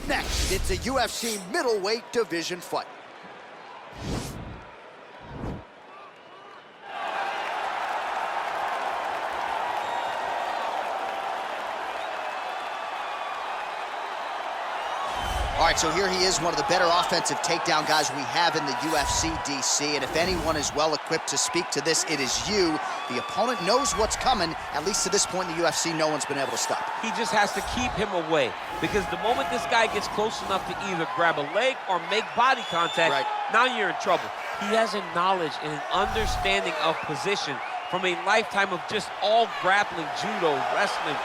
next, it's a UFC middleweight division fight. All right, so here he is, one of the better offensive takedown guys we have in the UFC, DC. And if anyone is well-equipped to speak to this, it is you. The opponent knows what's coming. At least to this point in the UFC, no one's been able to stop it. He just has to keep him away, because the moment this guy gets close enough to either grab a leg or make body contact, now you're in trouble. He has a knowledge and an understanding of position from a lifetime of just all grappling, judo, wrestling,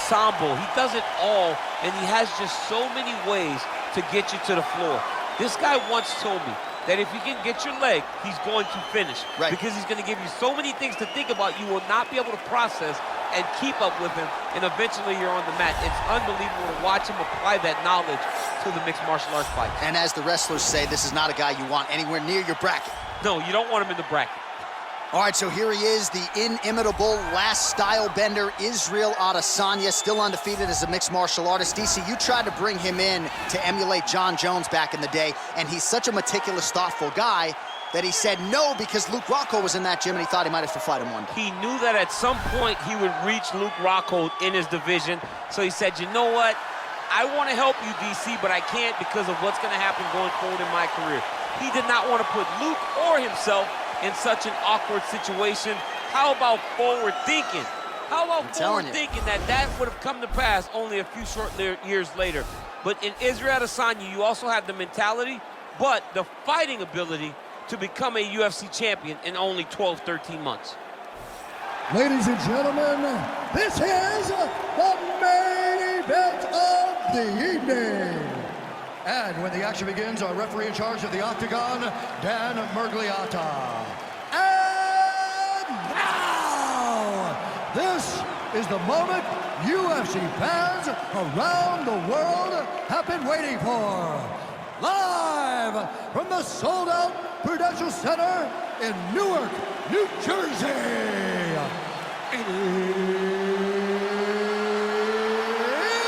sambo. He does it all, and he has just so many ways to get you to the floor. This guy once told me that if you can get your leg, he's going to finish. Because he's going to give you so many things to think about, you will not be able to process and keep up with him, and eventually you're on the mat. It's unbelievable to watch him apply that knowledge to the mixed martial arts fight. And as the wrestlers say, this is not a guy you want anywhere near your bracket. No, you don't want him in the bracket. All right, so here he is, the inimitable last style bender, Israel Adesanya, still undefeated as a mixed martial artist. DC, you tried to bring him in to emulate John Jones back in the day, and he's such a meticulous, thoughtful guy that he said no because Luke Rockhold was in that gym and he thought he might have to fight him one day. He knew that at some point he would reach Luke Rockhold in his division, so he said, you know what? I want to help you, DC, but I can't because of what's going to happen going forward in my career. He did not want to put Luke or himself in such an awkward situation. How about forward thinking? How about forward thinking that would have come to pass only a few short years later? But in Israel Adesanya, you also have the mentality, but the fighting ability to become a UFC champion in only 12, 13 months. Ladies and gentlemen, this is the main event of the evening. And when the action begins, our referee in charge of the Octagon, Dan Murgliata. And now, this is the moment UFC fans around the world have been waiting for. Live from the sold-out Prudential Center in Newark, New Jersey.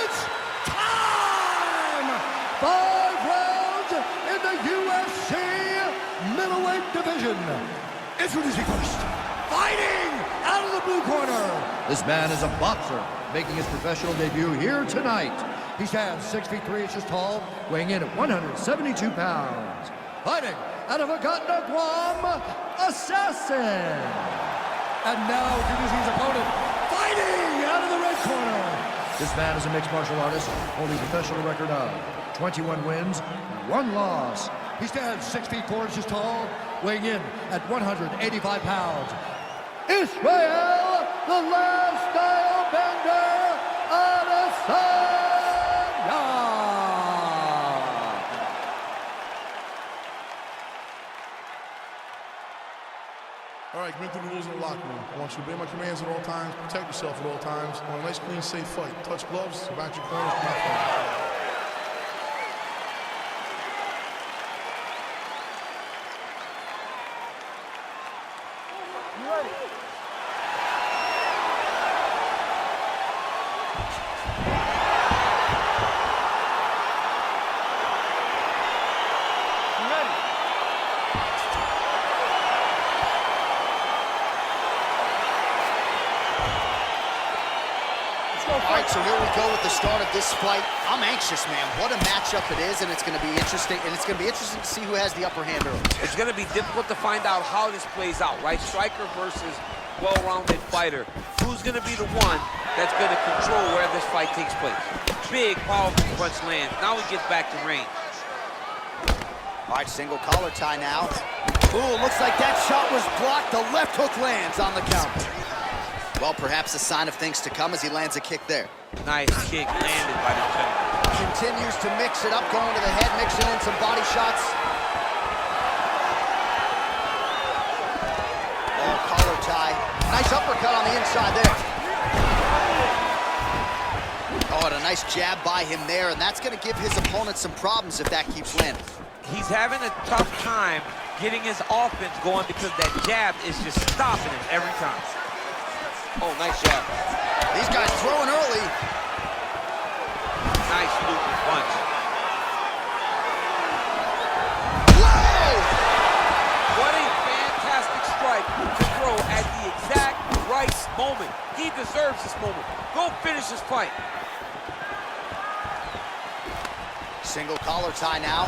It's time! 5 rounds in the UFC middleweight division. Introducing first, fighting out of the blue corner. This man is a boxer, making his professional debut here tonight. He stands 6 feet 3 inches tall, weighing in at 172 pounds. Fighting out of Agatna, Guam, Assassin. And now introducing his opponent, fighting out of the red corner. This man is a mixed martial artist, holding a professional record of 21 wins, 1 loss. He stands 6 feet 4 inches tall, weighing in at 185 pounds. Israel, the last style bender, Adesanya. All right, commit to the rules of the locker room. I want you to obey my commands at all times, protect yourself at all times. I want a nice, clean, safe fight. Touch gloves, back your corners, not fight. You ready? All right, so here we go with the start of this fight. I'm anxious, man. What a matchup it is, and it's going to be interesting. And it's going to be interesting to see who has the upper hand early. It's going to be difficult to find out how this plays out, right? Striker versus well-rounded fighter. Who's going to be the one that's going to control where this fight takes place? Big, powerful punch lands. Now he gets back to range. All right, single collar tie now. Ooh, looks like that shot was blocked. The left hook lands on the counter. Well, perhaps a sign of things to come as he lands a kick there. Nice kick landed by the gentleman. Continues to mix it up, going to the head, mixing in some body shots. Oh, collar tie. Nice uppercut on the inside there. Oh, and a nice jab by him there, and that's going to give his opponent some problems if that keeps landing. He's having a tough time getting his offense going because that jab is just stopping him every time. Oh, nice jab. These guys throwing early. Nice looping punch. vicious fight. Single collar tie now.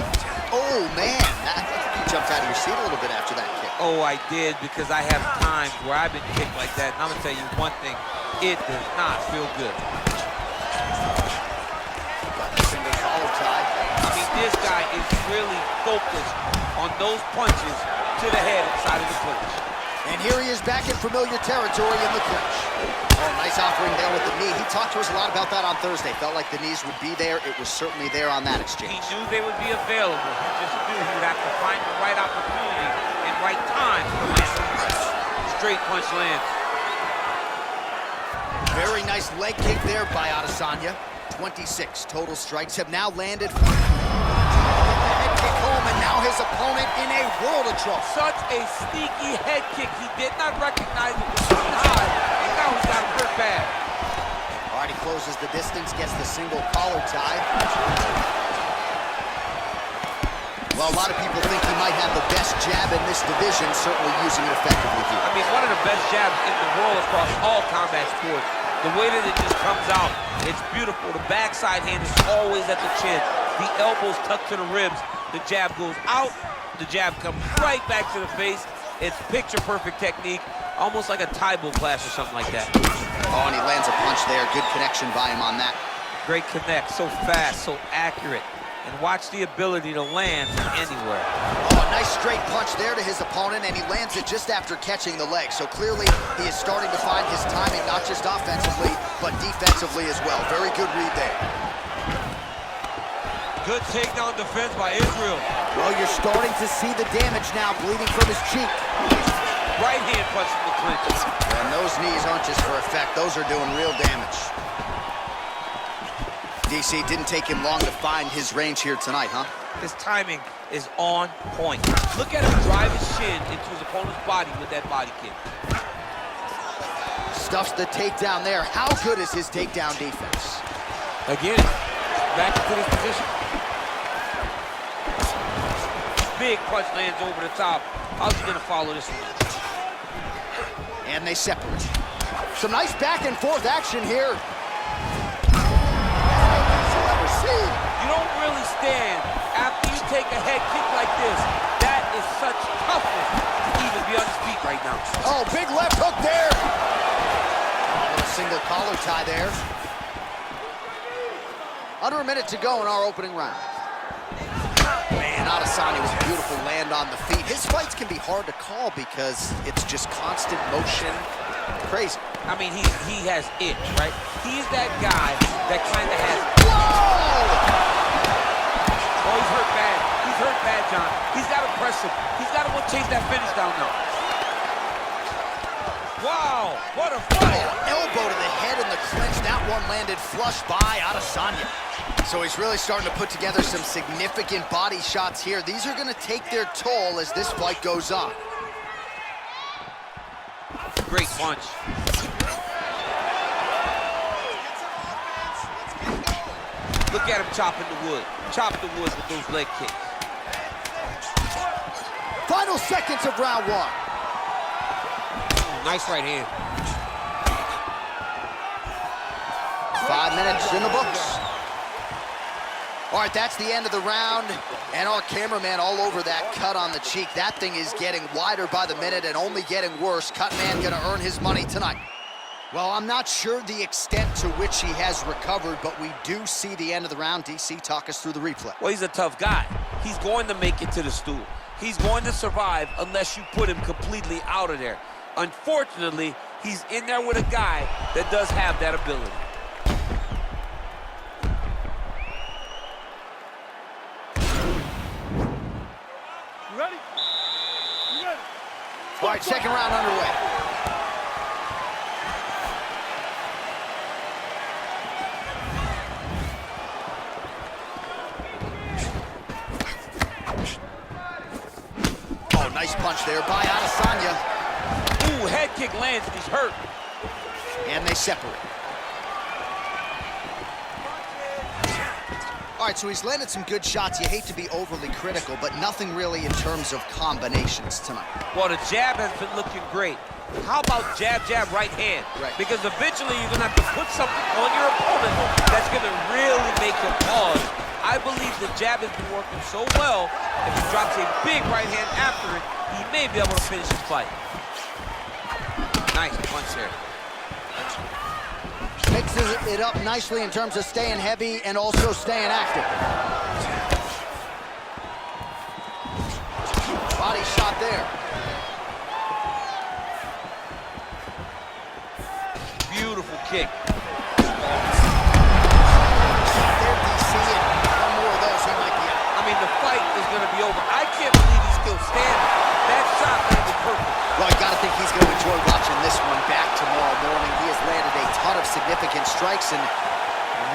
Oh, man. You jumped out of your seat a little bit after that kick. Oh, I did, because I have times where I've been kicked like that. And I'm going to tell you one thing. It does not feel good. Single collar tie. I mean, this guy is really focused on those punches to the head inside of the clinch. And here he is back in familiar territory in the clinch. Oh, nice offering there with the knee. He talked to us a lot about that on Thursday. Felt like the knees would be there. It was certainly there on that exchange. He knew they would be available. He just knew he would have to find the right opportunity and right time to land the punch. Straight punch lands. Very nice leg kick there by Adesanya. 26 total strikes have now landed. Head kick home, and now his opponent in a world of trouble. Such a sneaky head kick. He did not recognize it was too high, and now he's got him hurt bad. All right, he closes the distance, gets the single collar tie. Well, a lot of people think he might have the best jab in this division, certainly using it effectively here. I mean, one of the best jabs in the world across all combat sports. The way that it just comes out, it's beautiful. The backside hand is always at the chin. The elbows tucked to the ribs. The jab goes out. The jab comes right back to the face. It's picture-perfect technique, almost like a Taibo clash or something like that. Oh, and he lands a punch there. Good connection by him on that. Great connect, so fast, so accurate. And watch the ability to land from anywhere. Oh, a nice straight punch there to his opponent, and he lands it just after catching the leg. So clearly, he is starting to find his timing, not just offensively, but defensively as well. Very good read there. Good takedown defense by Israel. Well, you're starting to see the damage now, bleeding from his cheek. Right hand punch from the clinch. And those knees aren't just for effect. Those are doing real damage. DC, didn't take him long to find his range here tonight, huh? His timing is on point. Look at him drive his shin into his opponent's body with that body kick. Stuffs the takedown there. How good is his takedown defense? Again, back into this position. Big punch lands over the top. How's he gonna follow this one? And they separate. Some nice back and forth action here. You don't really stand after you take a head kick like this. That is such toughness to even be on his feet right now. Oh, big left hook there. A single collar tie there. Under a minute to go in our opening round. Man, Adesanya was a beautiful land on the feet. His fights can be hard to call because it's just constant motion. Crazy. I mean, he has it, right? He's that guy that kind of has... Whoa! Oh, he's hurt bad. He's hurt bad, John. He's got to press him. He's got to go chase that finish down now. Wow, what a fight! Oh, elbow to the head in the clinch. That one landed flush by Adesanya. So he's really starting to put together some significant body shots here. These are going to take their toll as this fight goes on. Great punch. Look at him chopping the wood. Chop the wood with those leg kicks. Final seconds of round one. Nice right hand. 5 minutes in the books. All right, that's the end of the round, and our cameraman all over that cut on the cheek. That thing is getting wider by the minute and only getting worse. Cut man gonna earn his money tonight. Well, I'm not sure the extent to which he has recovered, but we do see the end of the round. DC, talk us through the replay. Well, he's a tough guy. He's going to make it to the stool. He's going to survive unless you put him completely out of there. Unfortunately, he's in there with a guy that does have that ability. You ready? You ready? All right, second round underway. Oh, nice punch there by Adesanya. Ooh, head kick lands and he's hurt. And they separate. All right, so he's landed some good shots. You hate to be overly critical, but nothing really in terms of combinations tonight. Well, the jab has been looking great. How about jab, jab, right hand? Right. Because eventually you're going to have to put something on your opponent that's going to really make him pause. I believe the jab has been working so well, if he drops a big right hand after it, he may be able to finish his fight. Nice punch there. Mixes it up nicely in terms of staying heavy and also staying active. Body shot there. Beautiful kick. There, DC, and one more of those, he might be out. I mean, the fight is going to be over. I can't believe he's still standing. That shot landed perfect. Well, you got to think he's going to enjoy watching this one back tomorrow morning. He has landed a ton of significant strikes, and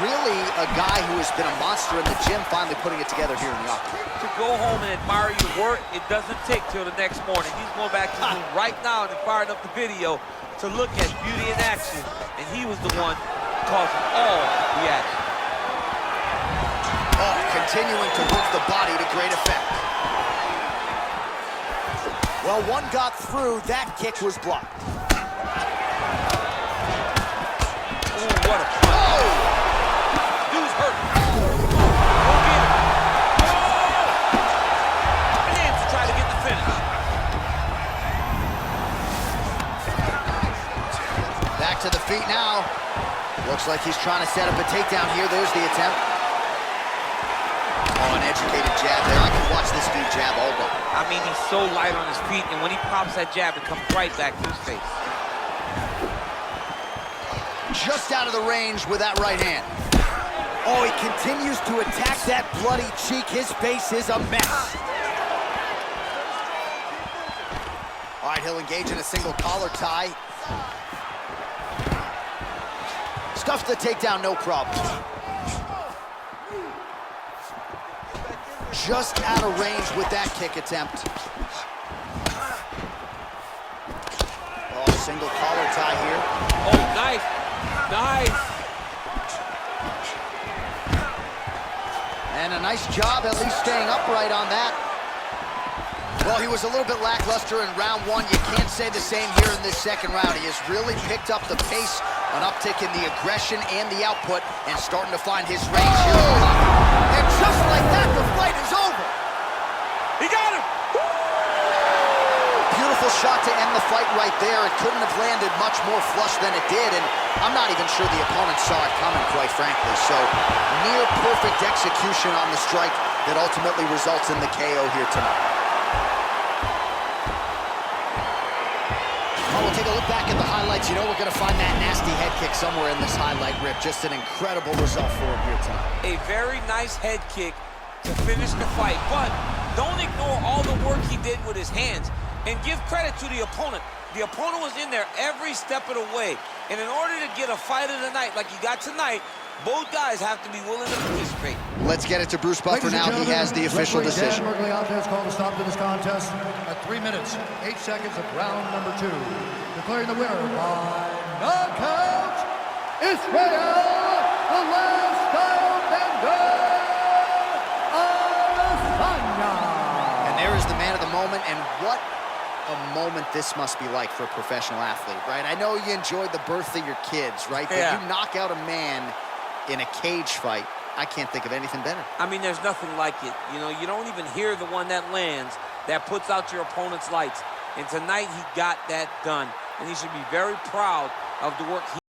really a guy who has been a monster in the gym, finally putting it together here in the octagon. To go home and admire your work, it doesn't take till the next morning. He's going back to the room right now and firing up the video to look at beauty in action, and he was the one causing all the action. Oh, continuing to work the body to great effect. Well, one got through. That kick was blocked. Oh, what a punch. Oh! Dude's hurt. Go get him. Oh! And to try to get the finish. Back to the feet now. Looks like he's trying to set up a takedown here. There's the attempt. Oh, an educated jab there. I can watch this dude jab all day. I mean, he's so light on his feet, and when he pops that jab, it comes right back to his face. Just out of the range with that right hand. Oh, he continues to attack that bloody cheek. His face is a mess. All right, he'll engage in a single collar tie. Stuffs the takedown, no problem. Just out of range with that kick attempt. Oh, single collar tie here. Oh, nice. Nice. And a nice job at least staying upright on that. Well, he was a little bit lackluster in round one. You can't say the same here in this second round. He has really picked up the pace, an uptick in the aggression and the output, and starting to find his range here. And just like that, the fight is over. He got him. Beautiful shot to end the fight right there. It couldn't have landed much more flush than it did, and I'm not even sure the opponent saw it coming, quite frankly. So, near perfect execution on the strike that ultimately results in the KO here tonight. Well, we'll take a look back at the highlights. You know we're going to find that nasty head kick somewhere in this highlight rip. Just an incredible result for him here tonight. A very nice head kick to finish the fight, but don't ignore all the work he did with his hands, and give credit to the opponent. The opponent was in there every step of the way, and in order to get a fight of the night like you got tonight, both guys have to be willing to participate. Let's get it to Bruce Buffer now. He has the official decision. Has called a stop to this contest at 3 minutes, 8 seconds of round number 2. Declaring the winner by knockout, Israel, the last style bender, Adesanya. And there is the man of the moment, and what a moment this must be like for a professional athlete, right? I know you enjoyed the birth of your kids, right? But you knock out a man in a cage fight. I can't think of anything better. I mean, there's nothing like it. You know, you don't even hear the one that lands, that puts out your opponent's lights. And tonight, he got that done. And he should be very proud of the work he